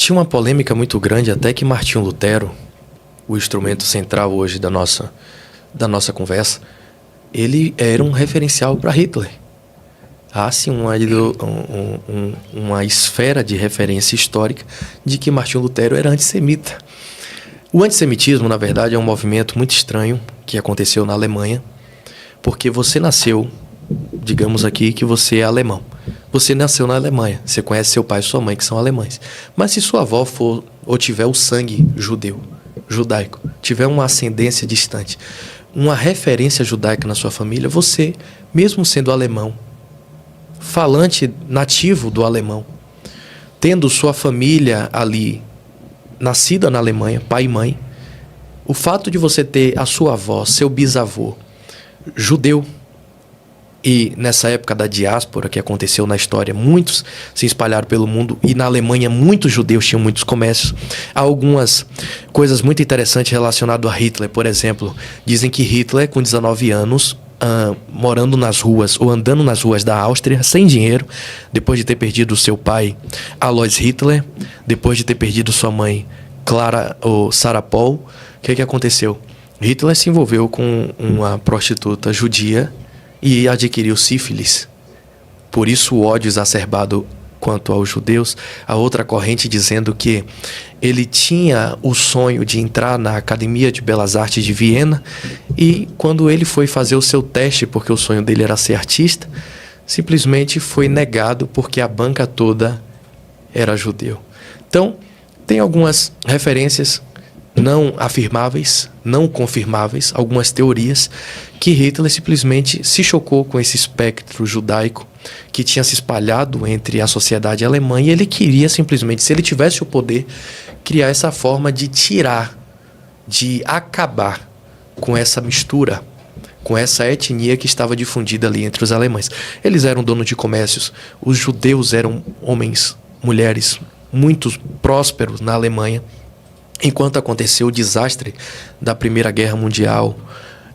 Tinha uma polêmica muito grande até que Martinho Lutero, o instrumento central hoje da nossa conversa, ele era um referencial para Hitler. Há sim uma esfera de referência histórica de que Martinho Lutero era antissemita. O antissemitismo, na verdade, é um movimento muito estranho que aconteceu na Alemanha, porque você nasceu, digamos aqui que você é alemão. Você nasceu na Alemanha, você conhece seu pai e sua mãe que são alemães. Mas se sua avó for ou tiver o sangue judaico, tiver uma ascendência distante, uma referência judaica na sua família, você, mesmo sendo alemão, falante nativo do alemão, tendo sua família ali nascida na Alemanha, pai e mãe, o fato de você ter a sua avó, seu bisavô, judeu, e nessa época da diáspora que aconteceu na história, muitos se espalharam pelo mundo e na Alemanha muitos judeus tinham muitos comércios. Há algumas coisas muito interessantes relacionadas a Hitler, por exemplo. Dizem que Hitler, com 19 anos, morando nas ruas ou andando nas ruas da Áustria, sem dinheiro, depois de ter perdido seu pai, Alois Hitler, depois de ter perdido sua mãe, Clara ou Sarah Paul, o que aconteceu? Hitler se envolveu com uma prostituta judia e adquiriu sífilis. Por isso o ódio exacerbado quanto aos judeus. A outra corrente dizendo que ele tinha o sonho de entrar na Academia de Belas Artes de Viena e quando ele foi fazer o seu teste, porque o sonho dele era ser artista, simplesmente foi negado porque a banca toda era judeu. Então, tem algumas referências não afirmáveis, não confirmáveis, algumas teorias que Hitler simplesmente se chocou com esse espectro judaico que tinha se espalhado entre a sociedade alemã e ele queria simplesmente, se ele tivesse o poder, criar essa forma de tirar, de acabar com essa mistura, com essa etnia que estava difundida ali entre os alemães. Eles eram donos de comércios, os judeus eram homens, mulheres muito prósperos na Alemanha. Enquanto aconteceu o desastre da Primeira Guerra Mundial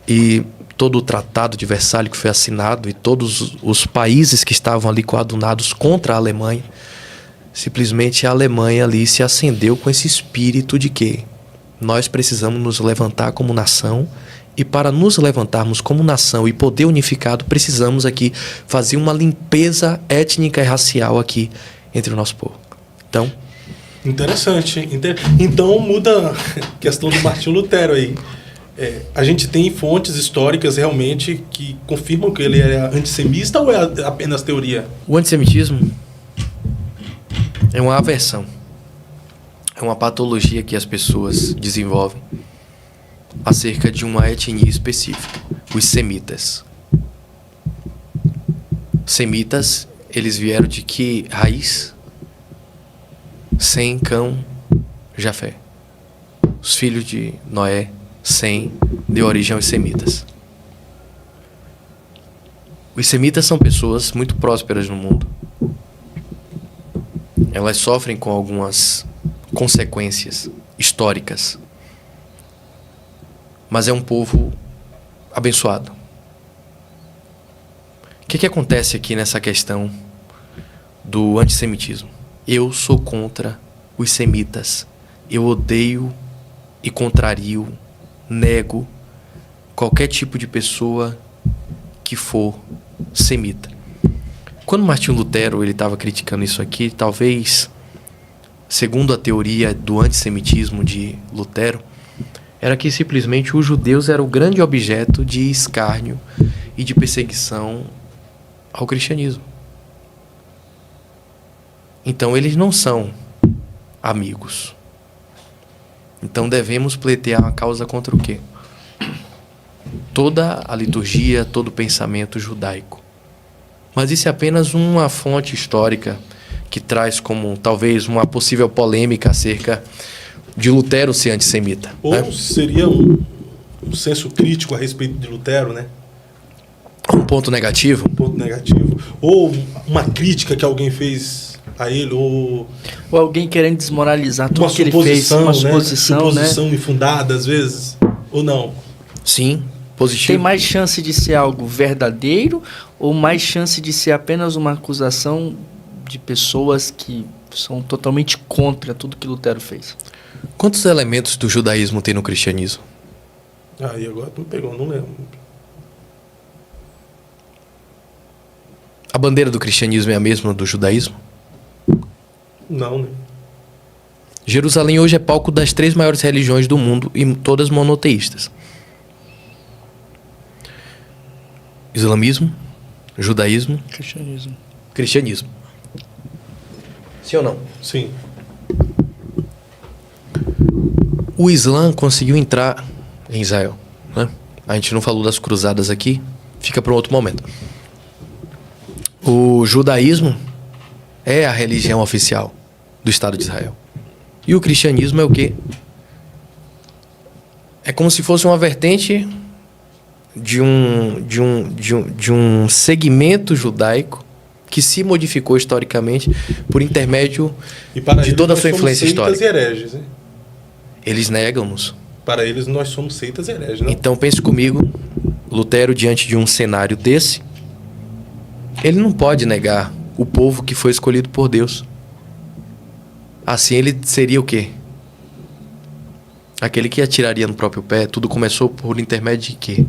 e todo o Tratado de Versalhes que foi assinado e todos os países que estavam ali coadunados contra a Alemanha, simplesmente a Alemanha ali se acendeu com esse espírito de que nós precisamos nos levantar como nação e para nos levantarmos como nação e poder unificado, precisamos aqui fazer uma limpeza étnica e racial aqui entre o nosso povo. Então, interessante. Então muda a questão do Martinho Lutero aí. A gente tem fontes históricas realmente que confirmam que ele é antissemita ou é apenas teoria? O antissemitismo é uma aversão. É uma patologia que as pessoas desenvolvem acerca de uma etnia específica, os semitas. Semitas, eles vieram de que raiz? Sem, Cão, Jafé. Os filhos de Noé, Sem, deu origem aos semitas. Os semitas são pessoas muito prósperas no mundo. Elas sofrem com algumas consequências históricas. Mas é um povo abençoado. O que acontece aqui nessa questão do antissemitismo? Eu sou contra os semitas. Eu odeio e contrario, nego qualquer tipo de pessoa que for semita. Quando Martinho Lutero ele estava criticando isso aqui, talvez, segundo a teoria do antissemitismo de Lutero, era que simplesmente os judeus eram o grande objeto de escárnio e de perseguição ao cristianismo. Então eles não são amigos. Então devemos pleitear uma causa contra o quê? Toda a liturgia, todo o pensamento judaico. Mas isso é apenas uma fonte histórica que traz como talvez uma possível polêmica acerca de Lutero ser antissemita. Ou né? Seria um senso crítico a respeito de Lutero, né? Um ponto negativo? Um ponto negativo. Ou uma crítica que alguém fez a ele, ou alguém querendo desmoralizar tudo que ele fez, uma suposição, suposição infundada às vezes, ou não? Sim, positivo. Tem mais chance de ser algo verdadeiro ou mais chance de ser apenas uma acusação de pessoas que são totalmente contra tudo que Lutero fez. Quantos elementos do judaísmo tem no cristianismo? Aí agora tu me pegou, não lembro. A bandeira do cristianismo é a mesma do judaísmo? Não, né? Jerusalém hoje é palco das 3 maiores religiões do mundo e todas monoteístas. Islamismo, judaísmo, cristianismo. Sim ou não? Sim. O Islã conseguiu entrar em Israel, né? A gente não falou das cruzadas aqui, fica para um outro momento. O judaísmo é a religião oficial do Estado de Israel. E o cristianismo é o quê? É como se fosse uma vertente de um segmento judaico que se modificou historicamente por intermédio de toda a sua influência histórica. E hereges, né? Eles negam-nos. Para eles, nós somos seitas hereges, né? Então, pense comigo, Lutero, diante de um cenário desse, ele não pode negar o povo que foi escolhido por Deus. Assim, ele seria o quê? Aquele que atiraria no próprio pé. Tudo começou por intermédio de quê?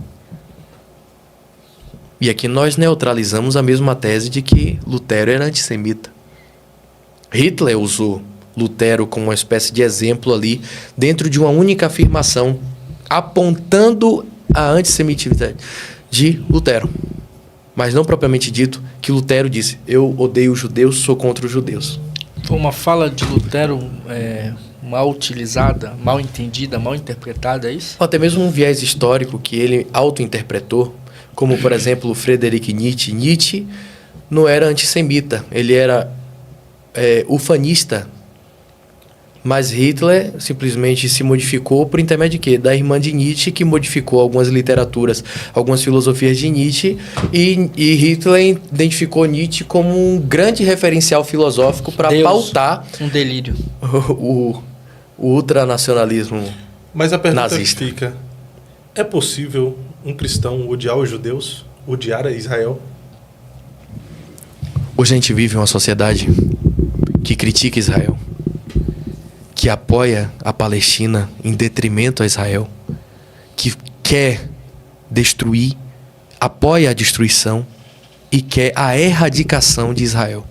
E aqui nós neutralizamos a mesma tese de que Lutero era antissemita. Hitler usou Lutero como uma espécie de exemplo ali, dentro de uma única afirmação, apontando a antissemitividade de Lutero. Mas não propriamente dito que Lutero disse: eu odeio os judeus, sou contra os judeus. Foi uma fala de Lutero mal utilizada, mal entendida, mal interpretada, é isso? Até mesmo um viés histórico que ele auto-interpretou, como, por exemplo, Friedrich Nietzsche. Nietzsche não era antissemita, ele era ufanista. Mas Hitler simplesmente se modificou por intermédio de quê? Da irmã de Nietzsche, que modificou algumas literaturas, algumas filosofias de Nietzsche, e Hitler identificou Nietzsche como um grande referencial filosófico para pautar um delírio. o ultranacionalismo nazista. Mas a pergunta que fica: é possível um cristão odiar os judeus, odiar a Israel? Hoje a gente vive uma sociedade que critica Israel, que apoia a Palestina em detrimento a Israel, que quer destruir, apoia a destruição e quer a erradicação de Israel.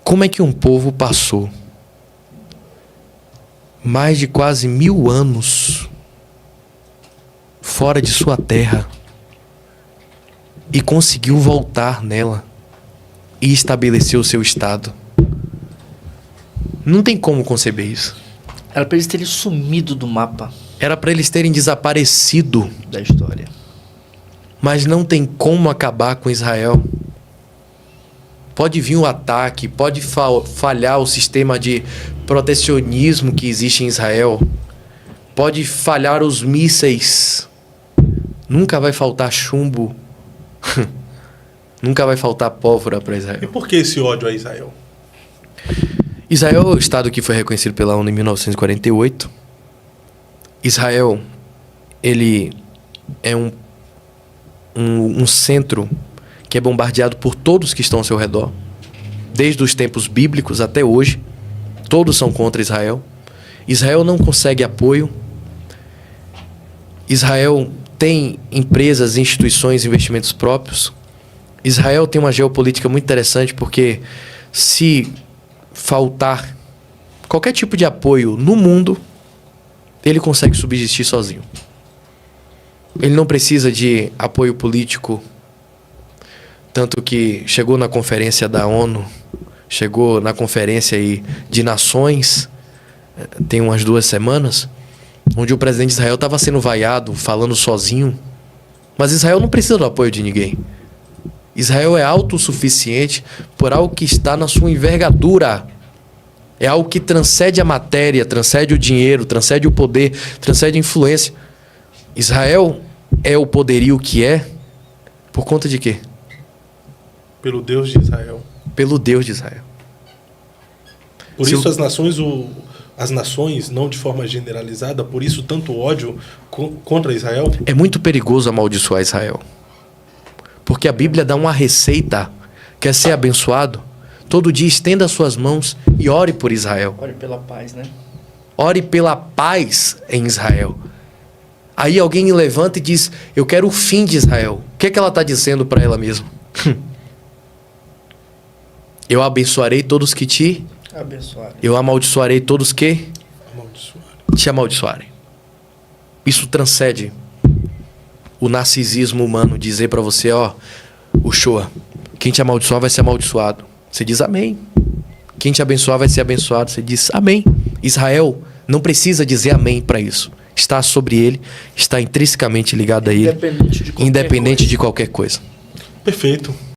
Como é que um povo passou mais de quase 1000 anos fora de sua terra e conseguiu voltar nela e estabelecer o seu Estado? Não tem como conceber isso. Era para eles terem sumido do mapa. Era para eles terem desaparecido da história. Mas não tem como acabar com Israel. Pode vir um ataque, pode falhar o sistema de protecionismo que existe em Israel. Pode falhar os mísseis. Nunca vai faltar chumbo. Nunca vai faltar pólvora para Israel. E por que esse ódio a Israel? Israel é o estado que foi reconhecido pela ONU em 1948. Israel, ele é um centro que é bombardeado por todos que estão ao seu redor. Desde os tempos bíblicos até hoje, todos são contra Israel. Israel não consegue apoio. Israel tem empresas, instituições, investimentos próprios. Israel tem uma geopolítica muito interessante, porque se faltar qualquer tipo de apoio no mundo, ele consegue subsistir sozinho. Ele não precisa de apoio político, tanto que chegou na conferência da ONU, chegou na conferência aí de nações, tem umas 2 semanas, onde o presidente de Israel estava sendo vaiado, falando sozinho. Mas Israel não precisa do apoio de ninguém. Israel é autossuficiente por algo que está na sua envergadura. É algo que transcende a matéria, transcende o dinheiro, transcende o poder, transcende a influência. Israel é o poderio que é por conta de quê? Pelo Deus de Israel. Pelo Deus de Israel. Por isso as nações, não de forma generalizada, por isso tanto ódio contra Israel? É muito perigoso amaldiçoar Israel. Porque a Bíblia dá uma receita. Quer ser abençoado? Todo dia estenda as suas mãos e ore por Israel. Ore pela paz, né? Ore pela paz em Israel. Aí alguém levanta e diz, eu quero o fim de Israel. O que é que ela está dizendo para ela mesma? Eu abençoarei todos que te... Abençoado. Eu amaldiçoarei todos que Amaldiçoado. te amaldiçoarem. Isso transcende o narcisismo humano. Dizer para você, ó, o Shoah, quem te amaldiçoar vai ser amaldiçoado. Você diz amém. Quem te abençoar vai ser abençoado. Você diz amém. Israel não precisa dizer amém para isso. Está sobre ele, está intrinsecamente ligado a ele, Independente de qualquer independente coisa. de qualquer coisa. Perfeito.